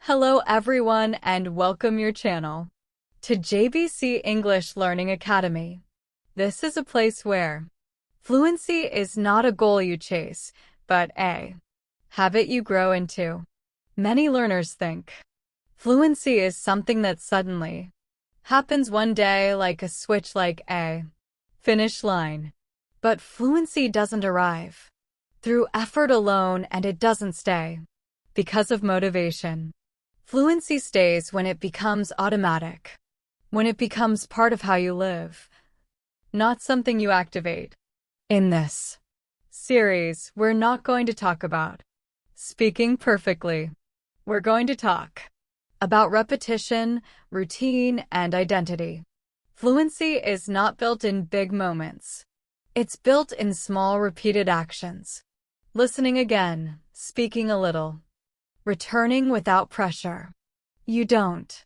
Hello everyone and welcome your channel to JBC English Learning Academy. This is a place where fluency is not a goal you chase, but a habit you grow into. Many learners think fluency is something that suddenly happens one day, like a switch, like a finish line. But fluency doesn't arrive through effort alone, and it doesn't stay because of motivation. Fluency stays when it becomes automatic, when it becomes part of how you live, not something you activate. In this series, we're not going to talk about speaking perfectly. We're going to talk about repetition, routine, and identity. Fluency is not built in big moments. It's built in small, repeated actions. Listening again, speaking a little, returning without pressure. You don't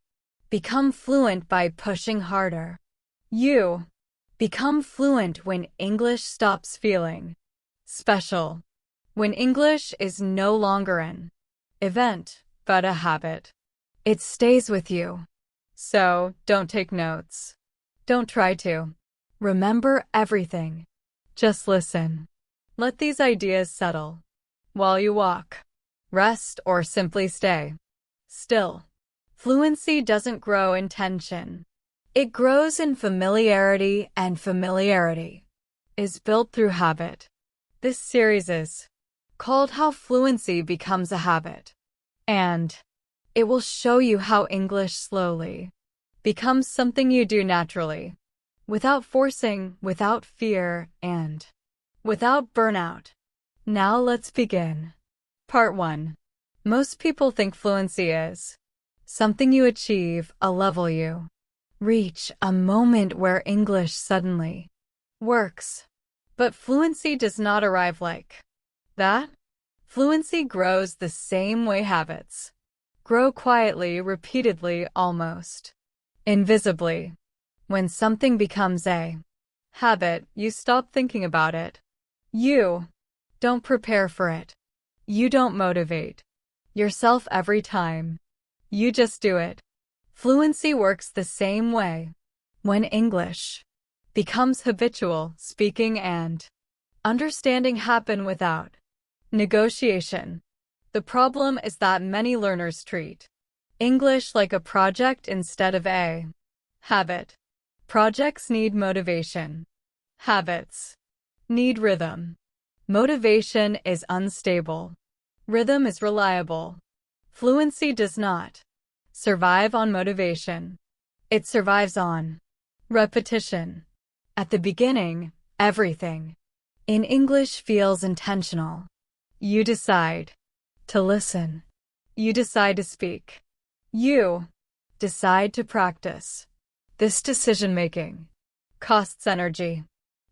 become fluent by pushing harder. You become fluent when English stops feeling special, when English is no longer an event, but a habit. It stays with you. So, don't take notes. Don't try to remember everything. Just listen. Let these ideas settle while you walk, rest, or simply stay still. Fluency doesn't grow in tension. It grows in familiarity, and familiarity is built through habit. This series is called How Fluency Becomes a Habit, and it will show you how English slowly becomes something you do naturally, without forcing, without fear, and without burnout. Now let's begin. Part 1. Most people think fluency is something you achieve, a level you reach, a moment where English suddenly works. But fluency does not arrive like that. Fluency grows the same way habits grow, quietly, repeatedly, almost invisibly. When something becomes a habit, you stop thinking about it. You don't prepare for it. You don't motivate yourself every time. You just do it. Fluency works the same way. When English becomes habitual, speaking and understanding happen without negotiation. The problem is that many learners treat English like a project instead of a habit. Projects need motivation. Habits need rhythm. Motivation is unstable. Rhythm is reliable. Fluency does not survive on motivation. It survives on repetition. At the beginning, everything in English feels intentional. You decide to listen. You decide to speak. You decide to practice. This decision-making costs energy.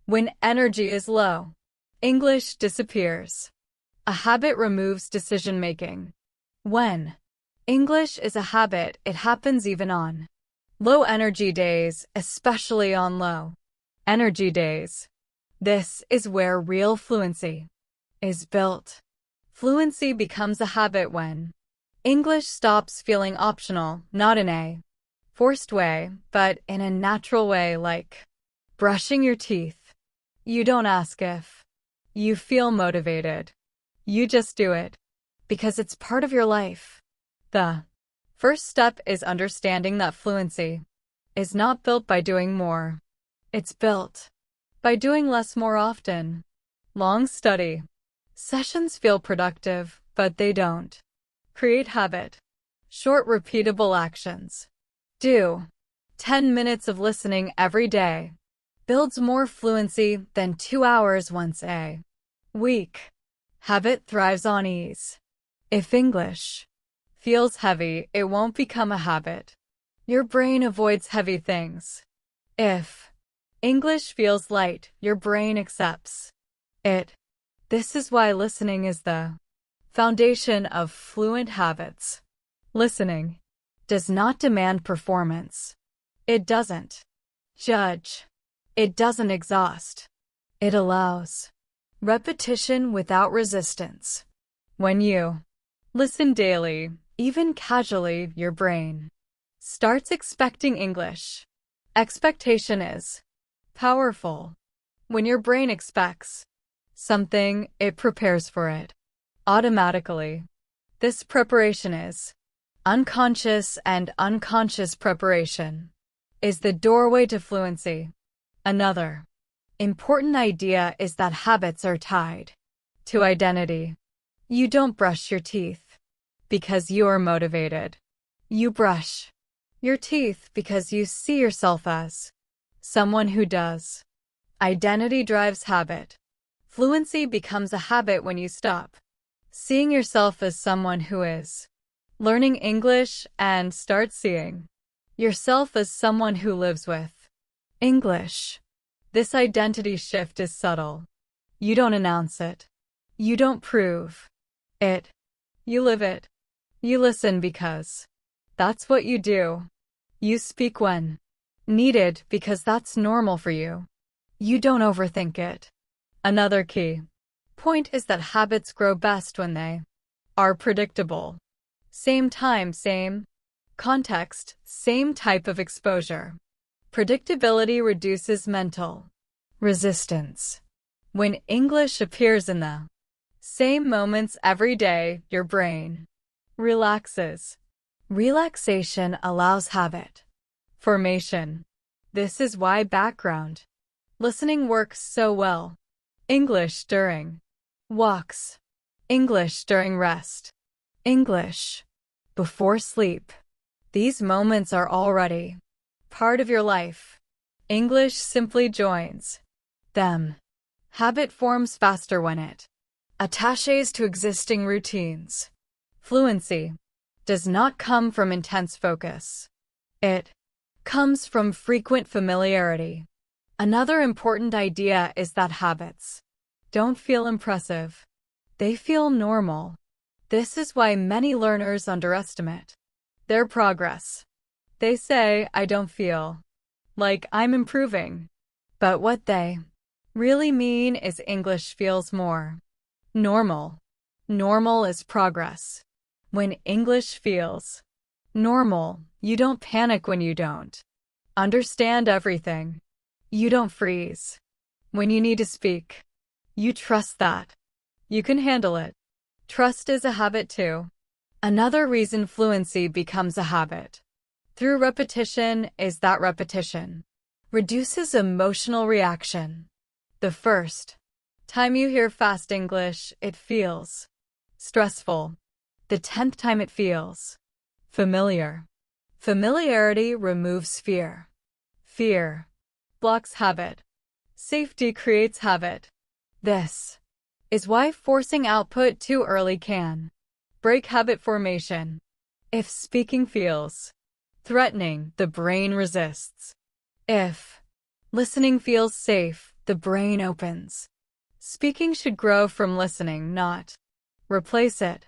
When energy is low, English disappears. A habit removes decision-making. When English is a habit, it happens even on low energy days, especially on low energy days. This is where real fluency is built. Fluency becomes a habit when English stops feeling optional, not in a forced way, but in a natural way, like brushing your teeth. You don't ask if you feel motivated. You just do it because it's part of your life. The first step is understanding that fluency is not built by doing more. It's built by doing less more often. Long study sessions feel productive, but they don't create habit. Short, repeatable actions. Do 10 minutes of listening every day builds more fluency than 2 hours once a week. Habit thrives on ease. If English feels heavy, it won't become a habit. Your brain avoids heavy things. If English feels light, your brain accepts it. This is why listening is the foundation of fluent habits. Listening does not demand performance. It doesn't judge. It doesn't exhaust. It allows repetition without resistance. When you listen daily, Even casually, your brain starts expecting English. Expectation is powerful. When your brain expects something, it prepares for it automatically. This preparation is unconscious, and unconscious preparation is the doorway to fluency. Another important idea is that habits are tied to identity. You don't brush your teeth because you are motivated. You brush your teeth because you see yourself as someone who does. Identity drives habit. Fluency becomes a habit when you stop seeing yourself as someone who is learning English and start seeing yourself as someone who lives with English. This identity shift is subtle. You don't announce it. You don't prove it. You live it. You listen because that's what you do. You speak when needed because that's normal for you. You don't overthink it. Another key point is that habits grow best when they are predictable. Same time, same context, same type of exposure. Predictability reduces mental resistance. When English appears in the same moments every day, your brain relaxes. Relaxation allows habit formation. This is why background listening works so well. English during walks. English during rest. English before sleep. These moments are already part of your life. English simply joins them. Habit forms faster when it attaches to existing routines. Fluency does not come from intense focus. It comes from frequent familiarity. Another important idea is that habits don't feel impressive. They feel normal. This is why many learners underestimate their progress. They say, I don't feel like I'm improving. But what they really mean is English feels more normal. Normal is progress. When English feels normal, you don't panic when you don't understand everything. You don't freeze when you need to speak. You trust that you can handle it. Trust is a habit too. Another reason fluency becomes a habit through repetition is that repetition reduces emotional reaction. The first time you hear fast English, it feels stressful. The 10th time it feels familiar. Familiarity removes fear. Fear blocks habit. Safety creates habit. This is why forcing output too early can break habit formation. If speaking feels threatening, the brain resists. If listening feels safe, the brain opens. Speaking should grow from listening, not replace it.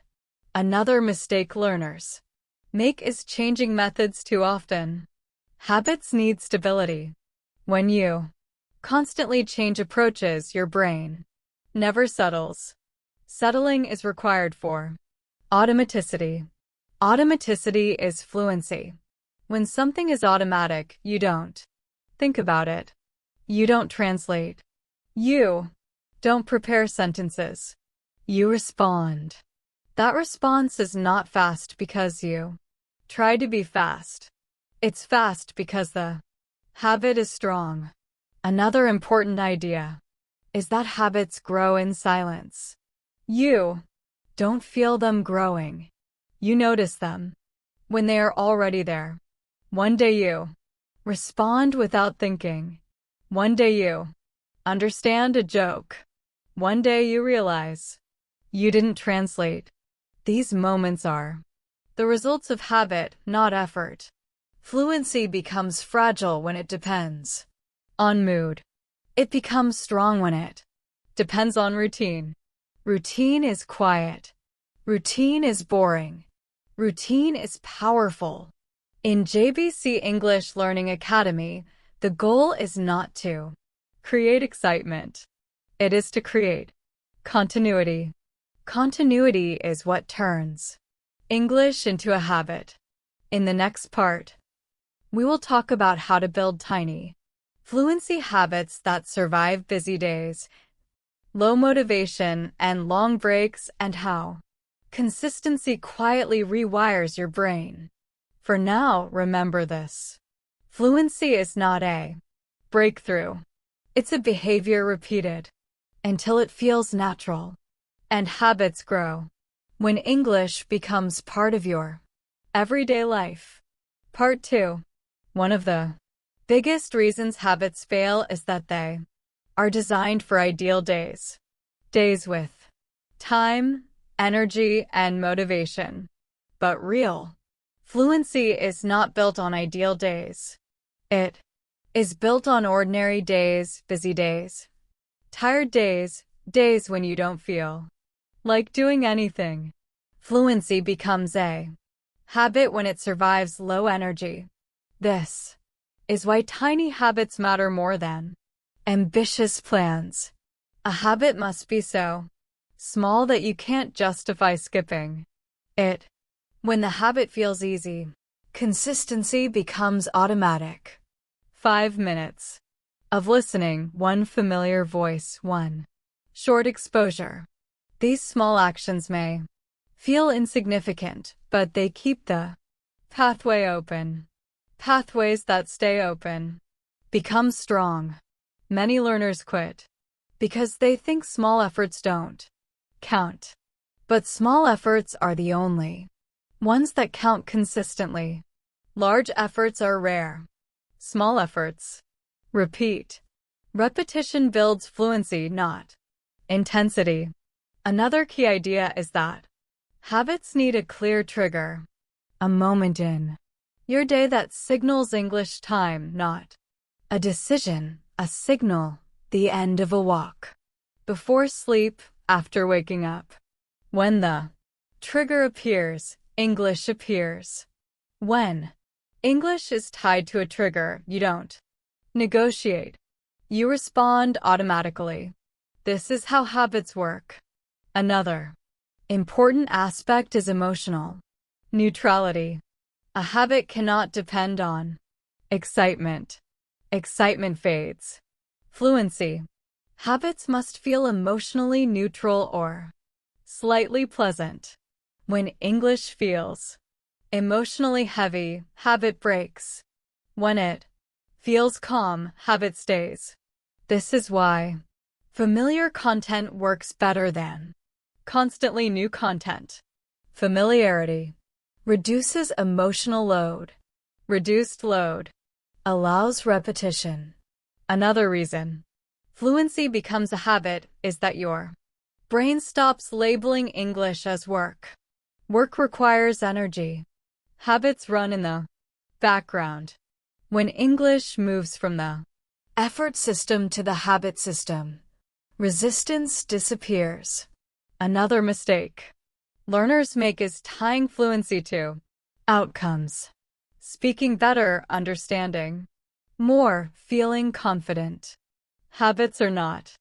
Another mistake learners make is changing methods too often. Habits need stability. When you constantly change approaches, your brain never settles. Settling is required for automaticity. Automaticity is fluency. When something is automatic, you don't think about it. You don't translate. You don't prepare sentences. You respond. That response is not fast because you try to be fast. It's fast because the habit is strong. Another important idea is that habits grow in silence. You don't feel them growing. You notice them when they are already there. One day you respond without thinking. One day you understand a joke. One day you realize you didn't translate. These moments are the results of habit, not effort. Fluency becomes fragile when it depends on mood. It becomes strong when it depends on routine. Routine is quiet. Routine is boring. Routine is powerful. In JBC English Learning Academy, the goal is not to create excitement. It is to create continuity. Continuity is what turns English into a habit. In the next part, we will talk about how to build tiny fluency habits that survive busy days, low motivation, and long breaks, and how consistency quietly rewires your brain. For now, remember this. Fluency is not a breakthrough. It's a behavior repeated until it feels natural, and habits grow when English becomes part of your everyday life. Part 2. One of the biggest reasons habits fail is that they are designed for ideal days. Days with time, energy, and motivation. But real fluency is not built on ideal days. It is built on ordinary days, busy days, tired days, days when you don't feel like doing anything. Fluency becomes a habit when it survives low energy. This is why tiny habits matter more than ambitious plans. A habit must be so small that you can't justify skipping it. When the habit feels easy, consistency becomes automatic. 5 minutes of listening, one familiar voice, one short exposure. These small actions may feel insignificant, but they keep the pathway open. Pathways that stay open become strong. Many learners quit because they think small efforts don't count. But small efforts are the only ones that count consistently. Large efforts are rare. Small efforts repeat. Repetition builds fluency, not intensity. Another key idea is that habits need a clear trigger, a moment in your day that signals English time, not a decision, a signal, the end of a walk, before sleep, after waking up. When the trigger appears, English appears. When English is tied to a trigger, you don't negotiate. You respond automatically. This is how habits work. Another important aspect is emotional neutrality. A habit cannot depend on excitement. Excitement fades. Fluency. Habits must feel emotionally neutral or slightly pleasant. When English feels emotionally heavy, habit breaks. When it feels calm, habit stays. This is why familiar content works better than constantly new content. Familiarity reduces emotional load. Reduced load allows repetition. Another reason fluency becomes a habit is that your brain stops labeling English as work. Work requires energy. Habits run in the background. When English moves from the effort system to the habit system, resistance disappears. Another mistake learners make is tying fluency to outcomes. Speaking better, understanding more, feeling confident. Habits are not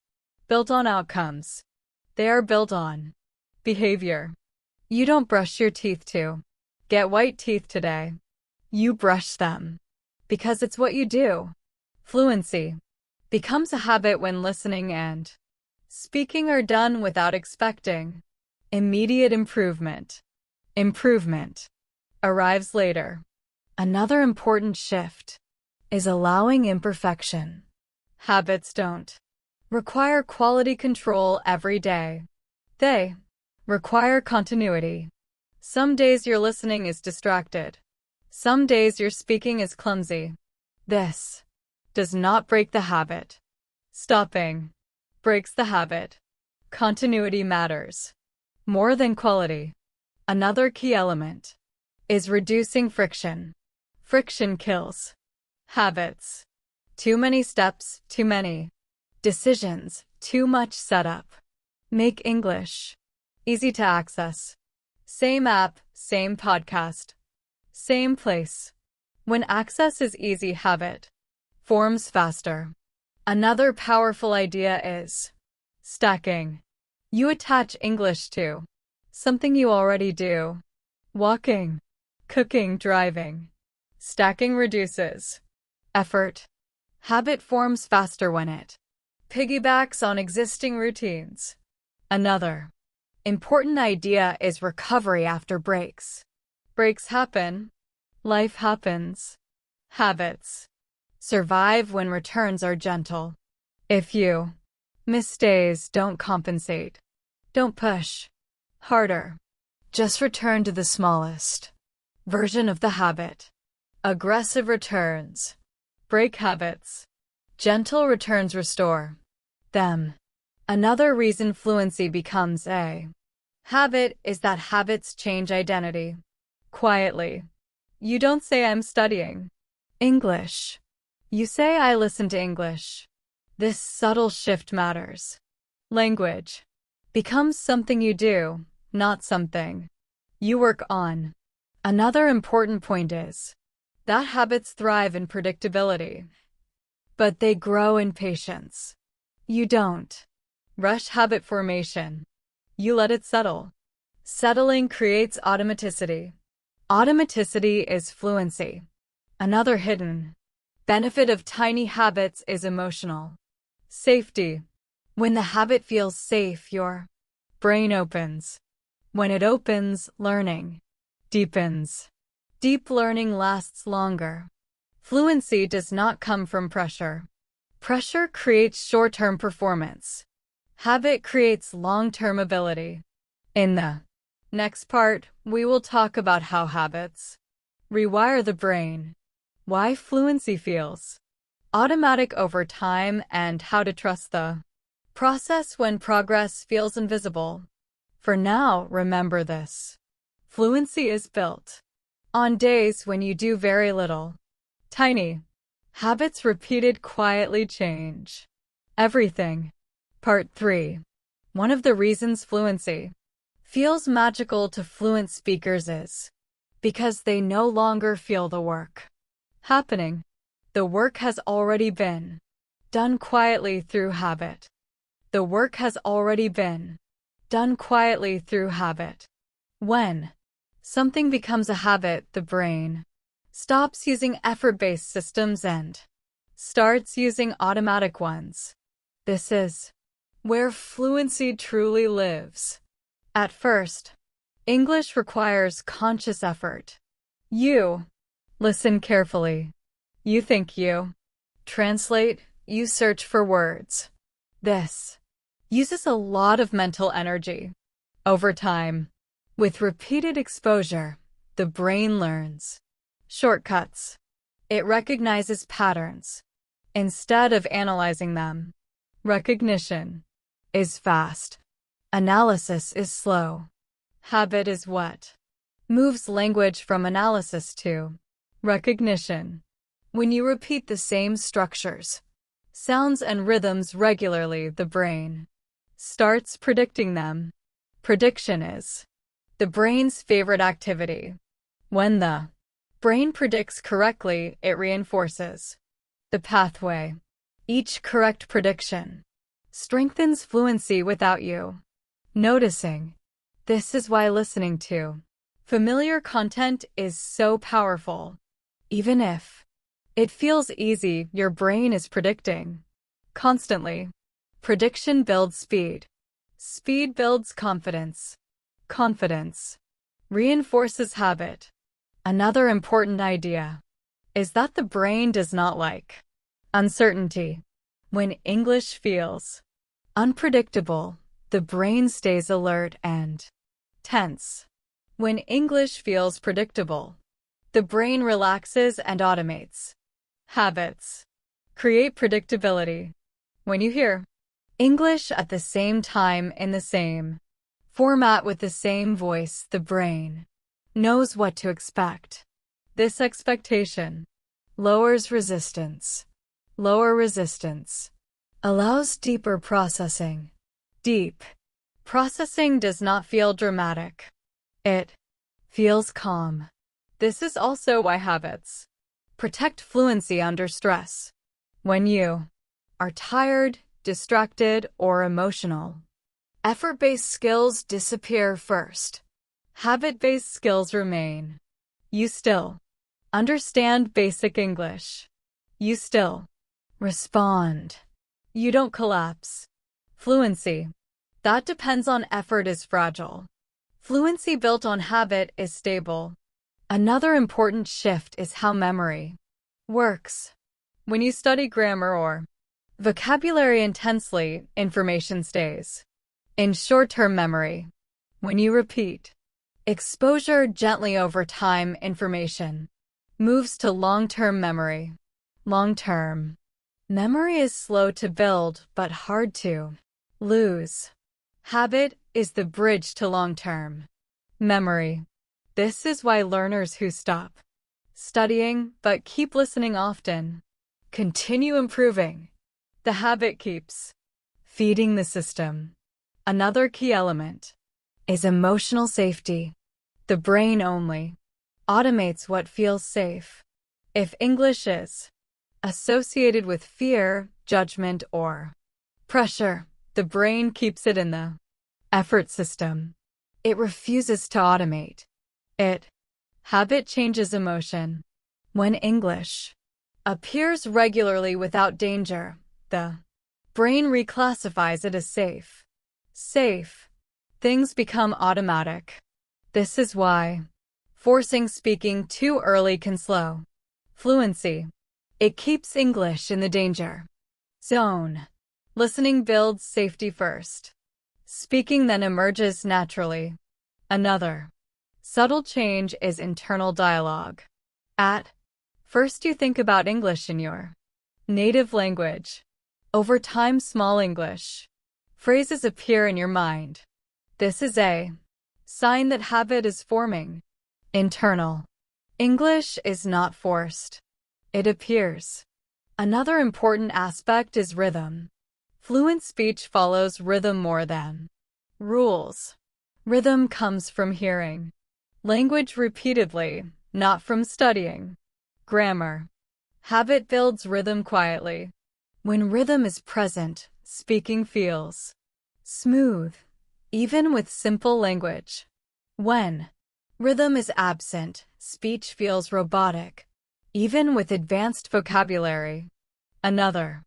built on outcomes. They are built on behavior. You don't brush your teeth to get white teeth today. You brush them because it's what you do. Fluency becomes a habit when listening and speaking are done without expecting immediate improvement. Improvement arrives later. Another important shift is allowing imperfection. Habits don't require quality control every day. They require continuity. Some days your listening is distracted. Some days your speaking is clumsy. This does not break the habit. Stopping breaks the habit. Continuity matters more than quality. Another key element is reducing friction. Friction kills habits. Too many steps, too many decisions, too much setup. Make English easy to access. Same app, same podcast, same place. When access is easy, habit forms faster. Another powerful idea is stacking. You attach English to something you already do. Walking, cooking, driving. Stacking reduces effort. Habit forms faster when it piggybacks on existing routines. Another important idea is recovery after breaks. Breaks happen. Life happens. Habits survive when returns are gentle. If you miss days, don't compensate. Don't push harder. Just return to the smallest version of the habit. Aggressive returns break habits. Gentle returns restore them. Another reason fluency becomes a habit is that habits change identity. Quietly. You don't say I'm studying English. You say I listen to English. This subtle shift matters. Language becomes something you do, not something you work on. Another important point is that habits thrive in predictability, but they grow in patience. You don't rush habit formation. You let it settle. Settling creates automaticity. Automaticity is fluency. Another hidden benefit of tiny habits is emotional safety. When the habit feels safe, your brain opens. When it opens, learning deepens. Deep learning lasts longer. Fluency does not come from pressure. Pressure creates short-term performance. Habit creates long-term ability. In the next part, we will talk about how habits rewire the brain, why fluency feels automatic over time, and how to trust the process when progress feels invisible. For now, remember this. Fluency is built on days when you do very little. Tiny habits repeated quietly change everything. Part 3. One of the reasons fluency feels magical to fluent speakers is because they no longer feel the work happening. The work has already been done quietly through habit. The work has already been done quietly through habit. When something becomes a habit, the brain stops using effort-based systems and starts using automatic ones. This is where fluency truly lives. At first, English requires conscious effort. You listen carefully. You think, you translate, you search for words. This uses a lot of mental energy. Over time, with repeated exposure, the brain learns shortcuts. It recognizes patterns instead of analyzing them. Recognition is fast. Analysis is slow. Habit is what moves language from analysis to recognition. When you repeat the same structures, sounds, and rhythms regularly, the brain starts predicting them. Prediction is the brain's favorite activity. When the brain predicts correctly, it reinforces the pathway. Each correct prediction strengthens fluency without you noticing. This is why listening to familiar content is so powerful. Even if it feels easy, your brain is predicting constantly. Prediction builds speed. Speed builds confidence. Confidence reinforces habit. Another important idea is that the brain does not like uncertainty. When English feels unpredictable, the brain stays alert and tense. When English feels predictable, the brain relaxes and automates. Habits create predictability. When you hear English at the same time in the same format with the same voice, the brain knows what to expect. This expectation lowers resistance. Lower resistance allows deeper processing. Deep processing does not feel dramatic. It feels calm. This is also why habits protect fluency under stress. When you are tired, distracted, or emotional, effort-based skills disappear first. Habit-based skills remain. You still understand basic English. You still respond. You don't collapse. Fluency. That depends on effort is fragile. Fluency built on habit is stable. Another important shift is how memory works. When you study grammar or vocabulary intensely, information stays in short-term memory. When you repeat exposure gently over time, information moves to long-term memory. Long-term memory is slow to build but hard to lose. Habit is the bridge to long-term memory. This is why learners who stop studying but keep listening often continue improving. The habit keeps feeding the system. Another key element is emotional safety. The brain only automates what feels safe. If English is associated with fear, judgment, or pressure, the brain keeps it in the effort system. It refuses to automate it. Habit changes emotion. When English appears regularly without danger, the brain reclassifies it as safe. Safe. Things become automatic. This is why forcing speaking too early can slow fluency. It keeps English in the danger zone. Listening builds safety first. Speaking then emerges naturally. Another subtle change is internal dialogue. At first you think about English in your native language. Over time, small English phrases appear in your mind. This is a sign that habit is forming. Internal English is not forced. It appears. Another important aspect is rhythm. Fluent speech follows rhythm more than rules. Rhythm comes from hearing language repeatedly, not from studying grammar. Habit builds rhythm quietly. When rhythm is present, speaking feels smooth, even with simple language. When rhythm is absent, speech feels robotic, even with advanced vocabulary. Another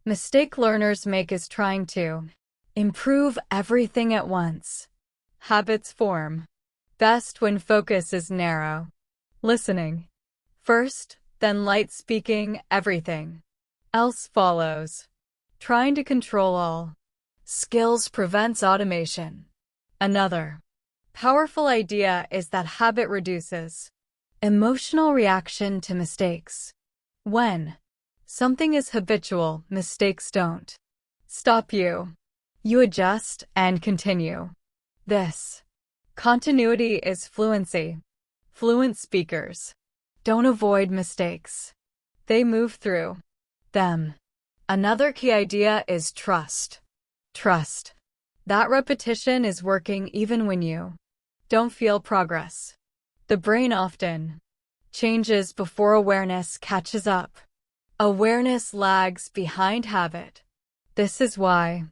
mistake learners make is trying to improve everything at once. Habits form best when focus is narrow. Listening first, then light speaking, everything else follows. Trying to control all skills prevents automation. Another powerful idea is that habit reduces emotional reaction to mistakes. When something is habitual, mistakes don't stop you. You adjust and continue. This continuity is fluency. Fluent speakers don't avoid mistakes. They move through them. Another key idea is trust. Trust that repetition is working even when you don't feel progress. The brain often changes before awareness catches up. Awareness lags behind habit. This is why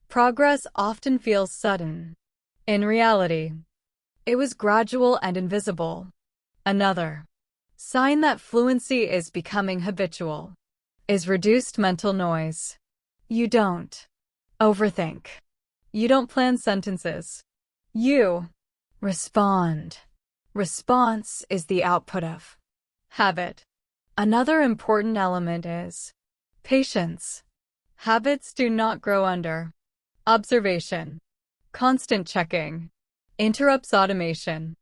progress often feels sudden. In reality, it was gradual and invisible. Another sign that fluency is becoming habitual is reduced mental noise. You don't overthink. You don't plan sentences. You respond. Response is the output of habit. Another important element is patience. Habits do not grow under observation. Constant checking interrupts automation.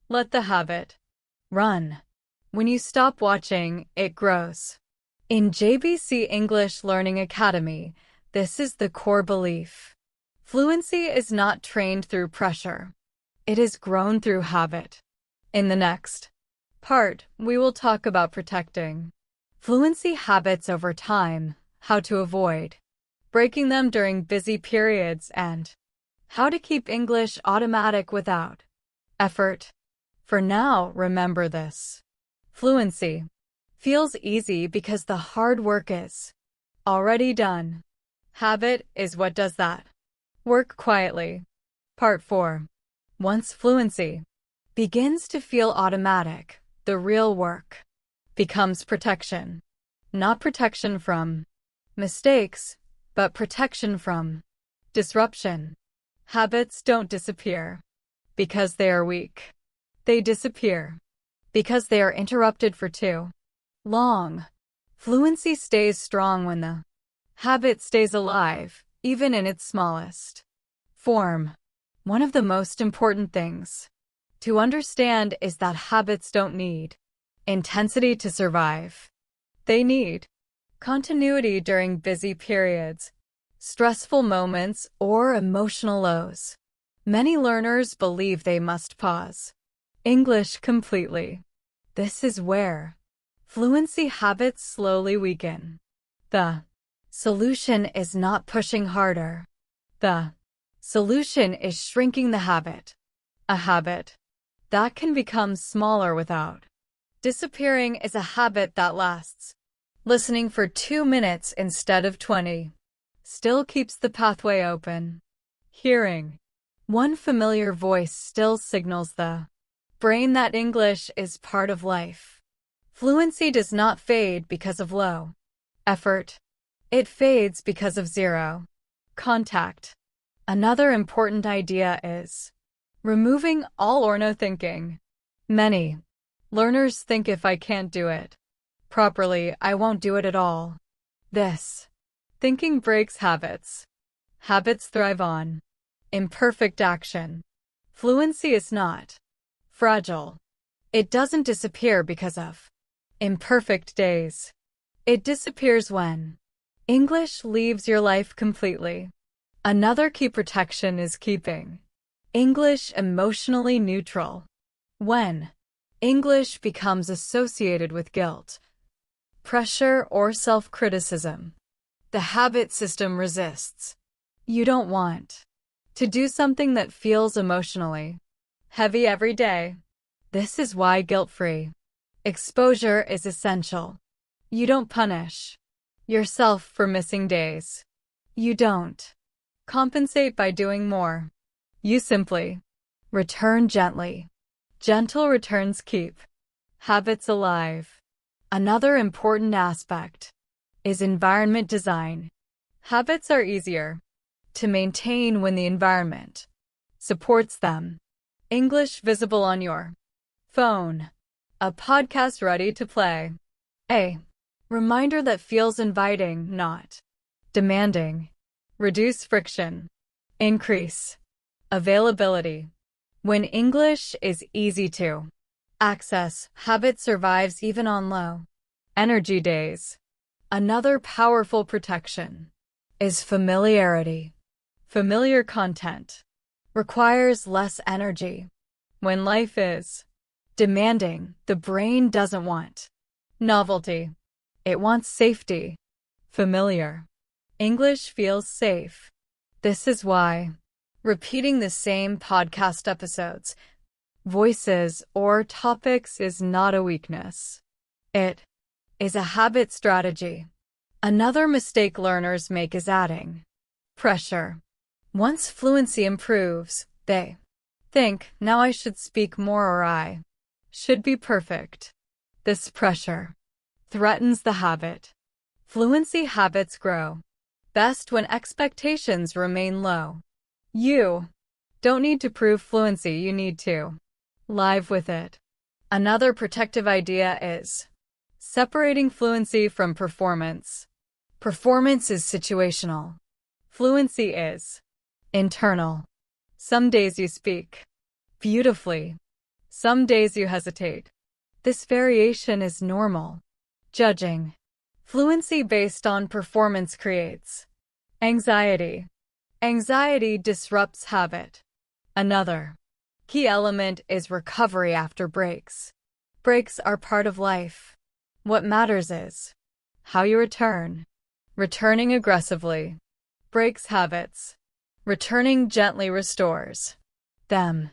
Let the habit run. When you stop watching, it grows. In JBC English Learning Academy, this is the core belief. Fluency is not trained through pressure. It is grown through habit. In the next part, we will talk about protecting fluency habits over time, how to avoid breaking them during busy periods, and how to keep English automatic without effort. For now, remember this. Fluency feels easy because the hard work is already done. Habit is what does that work quietly. Part 4. Once fluency begins to feel automatic. The real work becomes protection. Not protection from mistakes, but protection from disruption. Habits don't disappear because they are weak. They disappear because they are interrupted for too long. Fluency stays strong when the habit stays alive, even in its smallest form. One of the most important things to understand is that habits don't need intensity to survive. They need continuity during busy periods, stressful moments, or emotional lows. Many learners believe they must pause English completely. This is where fluency habits slowly weaken. The solution is not pushing harder. The solution is shrinking the habit. A habit that can become smaller without disappearing is a habit that lasts. Listening for 2 minutes instead of 20 still keeps the pathway open. Hearing one familiar voice still signals the brain that English is part of life. Fluency does not fade because of low effort. It fades because of zero contact. Another important idea is removing all or no thinking. Many learners think if I can't do it properly, I won't do it at all. This thinking breaks habits. Habits thrive on imperfect action. Fluency is not fragile. It doesn't disappear because of imperfect days. It disappears when English leaves your life completely. Another key protection is keeping English emotionally neutral. When English becomes associated with guilt, pressure, or self-criticism, the habit system resists. You don't want to do something that feels emotionally heavy every day. This is why guilt-free exposure is essential. You don't punish yourself for missing days. You don't compensate by doing more. You simply return gently. Gentle returns keep habits alive. Another important aspect is environment design. Habits are easier to maintain when the environment supports them. English visible on your phone. A podcast ready to play. A reminder that feels inviting, not demanding. Reduce friction. Increase availability. When English is easy to access, habit survives even on low energy days. Another powerful protection is familiarity. Familiar content requires less energy. When life is demanding, the brain doesn't want novelty. It wants safety. Familiar English feels safe. This is why repeating the same podcast episodes, voices, or topics is not a weakness. It is a habit strategy. Another mistake learners make is adding pressure. Once fluency improves, they think, now I should speak more or I should be perfect. This pressure threatens the habit. Fluency habits grow best when expectations remain low. You don't need to prove fluency, you need to live with it. Another protective idea is separating fluency from performance. Performance is situational. Fluency is internal. Some days you speak beautifully. Some days you hesitate. This variation is normal. Judging fluency based on performance creates anxiety. Anxiety disrupts habit. Another key element is recovery after breaks. Breaks are part of life. What matters is how you return. Returning aggressively breaks habits. Returning gently restores them.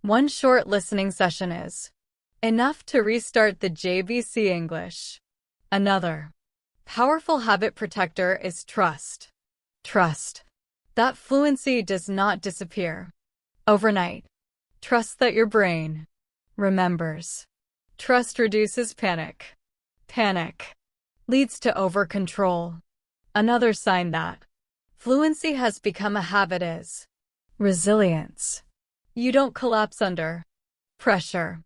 One short listening session is enough to restart the JBC English. Another powerful habit protector is trust. Trust that fluency does not disappear overnight. Trust that your brain remembers. Trust reduces panic. Panic leads to over-control. Another sign that fluency has become a habit is resilience. You don't collapse under pressure.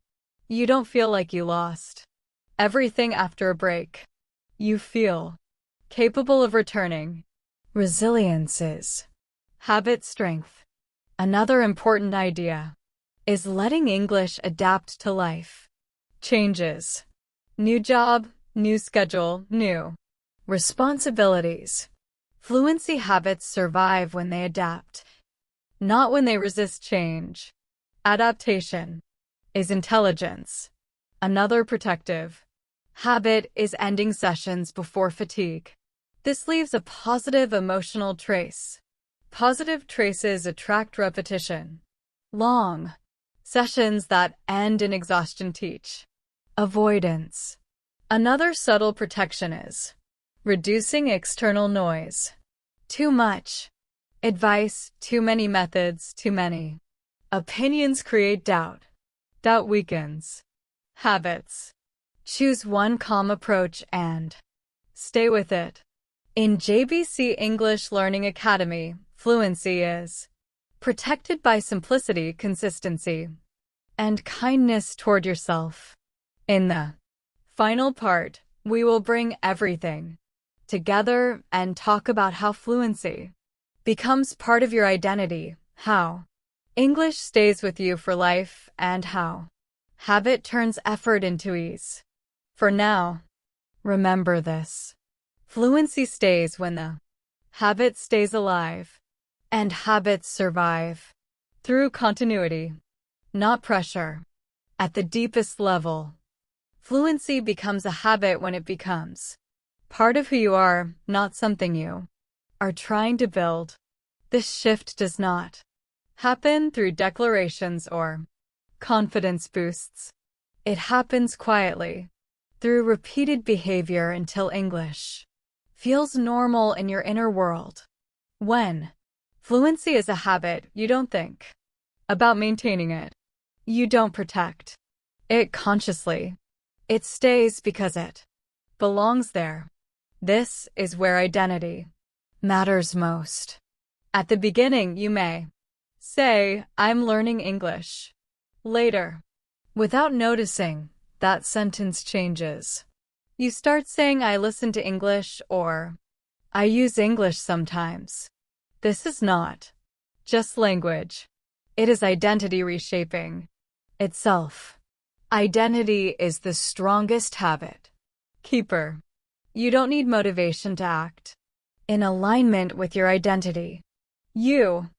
You don't feel like you lost everything after a break. You feel capable of returning. Resilience is habit strength. Another important idea is letting English adapt to life changes. New job, new schedule, new responsibilities. Fluency habits survive when they adapt, not when they resist change. Adaptation is intelligence. Another protective habit is ending sessions before fatigue. This leaves a positive emotional trace. Positive traces attract repetition. Long sessions that end in exhaustion teach avoidance. Another subtle protection is reducing external noise. Too much advice, too many methods, too many opinions create doubt. Doubt weakens habits. Choose one calm approach and stay with it. In JBC English Learning Academy, fluency is protected by simplicity, consistency, and kindness toward yourself. In the final part, we will bring everything together and talk about how fluency becomes part of your identity, how English stays with you for life, and how habit turns effort into ease. For now, remember this. Fluency stays when the habit stays alive, and habits survive through continuity, not pressure. At the deepest level, fluency becomes a habit when it becomes part of who you are, not something you are trying to build. This shift does not happen through declarations or confidence boosts. It happens quietly, through repeated behavior until English feels normal in your inner world. When fluency is a habit, you don't think about maintaining it. You don't protect it consciously. It stays because it belongs there. This is where identity matters most. At the beginning, you may say, "I'm learning English." Later, without noticing, that sentence changes. You start saying, "I listen to English," or "I use English sometimes." This is not just language. It is identity reshaping itself. Identity is the strongest habit keeper. You don't need motivation to act in alignment with your identity. You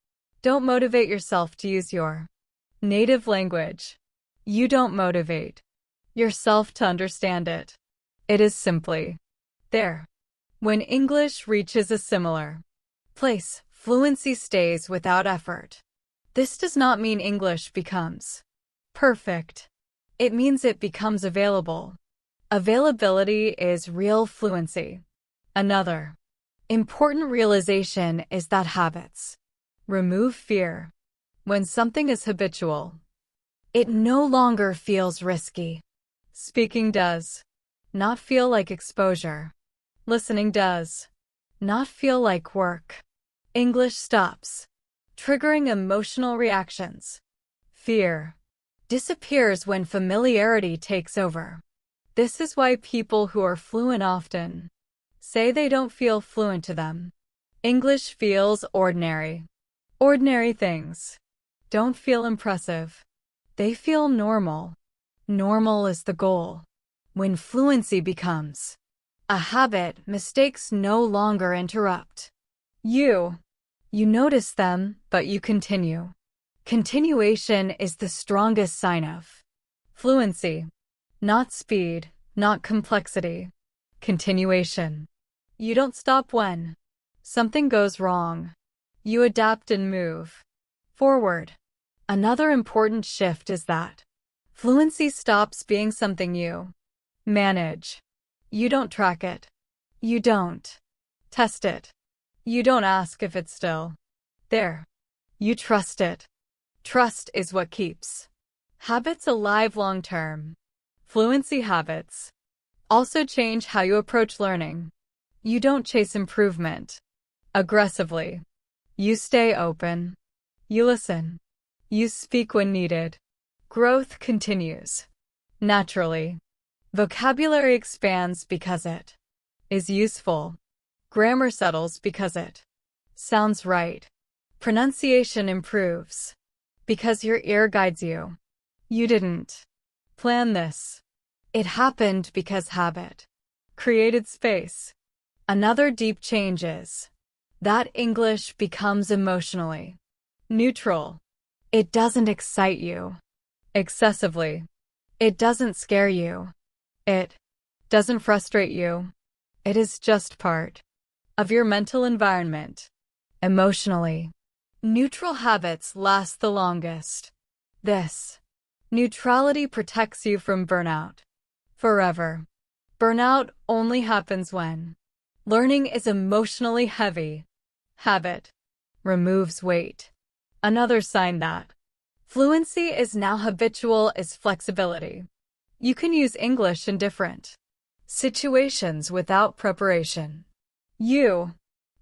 don't motivate yourself to use your native language. You don't motivate yourself to understand it. It is simply there. When English reaches a similar place, fluency stays without effort. This does not mean English becomes perfect. It means it becomes available. Availability is real fluency. Another important realization is that habits remove fear. When something is habitual, it no longer feels risky. Speaking does not feel like exposure. Listening does not feel like work. English stops triggering emotional reactions. Fear disappears when familiarity takes over. This is why people who are fluent often say they don't feel fluent to them. English feels ordinary. Ordinary things don't feel impressive. They feel normal. Normal is the goal. When fluency becomes a habit, mistakes no longer interrupt. You notice them, but you continue. Continuation is the strongest sign of fluency. Not speed, not complexity. Continuation. You don't stop when something goes wrong. You adapt and move forward. Another important shift is that fluency stops being something you manage. You don't track it. You don't test it. You don't ask if it's still there. You trust it. Trust is what keeps Habits alive long term. Fluency habits also change how you approach learning. You don't chase improvement aggressively. You stay open. You listen. You speak when needed. Growth continues naturally. Vocabulary expands because it is useful. Grammar settles because it sounds right. Pronunciation improves because your ear guides you. You didn't plan this. It happened because habit created space. Another deep change is that English becomes emotionally neutral. It doesn't excite you excessively. It doesn't scare you. It doesn't frustrate you. It is just part of your mental environment. Emotionally neutral habits last the longest. This neutrality protects you from burnout forever. Burnout only happens when learning is emotionally heavy. Habit removes weight. Another sign that fluency is now habitual is flexibility. You can use English in different situations without preparation. You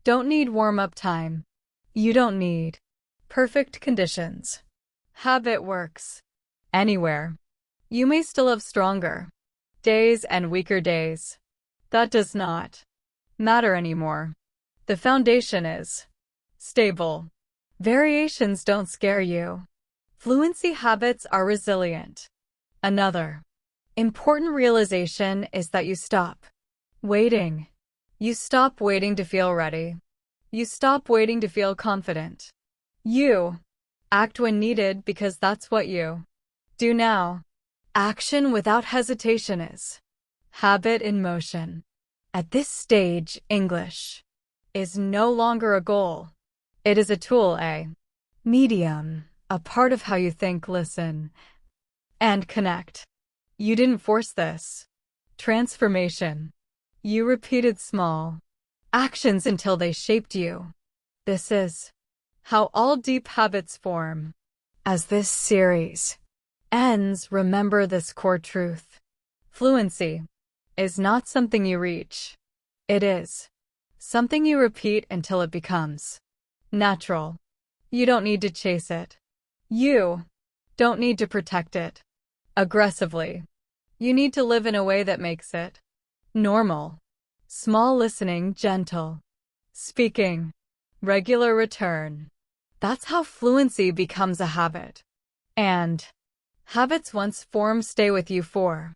don't need warm-up time. You don't need perfect conditions. Habit works anywhere. You may still have stronger days and weaker days. That does not matter anymore. The foundation is stable. Variations don't scare you. Fluency habits are resilient. Another important realization is that you stop waiting. You stop waiting to feel ready. You stop waiting to feel confident. You act when needed because that's what you do now. Action without hesitation is habit in motion. At this stage, English is no longer a goal. It is a tool, a medium, a part of how you think, listen, and connect. You didn't force this transformation. You repeated small actions until they shaped you. This is how all deep habits form. As this series ends, remember this core truth. Fluency is not something you reach. It is something you repeat until it becomes natural. You don't need to chase it. You don't need to protect it aggressively. You need to live in a way that makes it normal. Small listening, gentle speaking, regular return. That's how fluency becomes a habit. And habits once formed stay with you for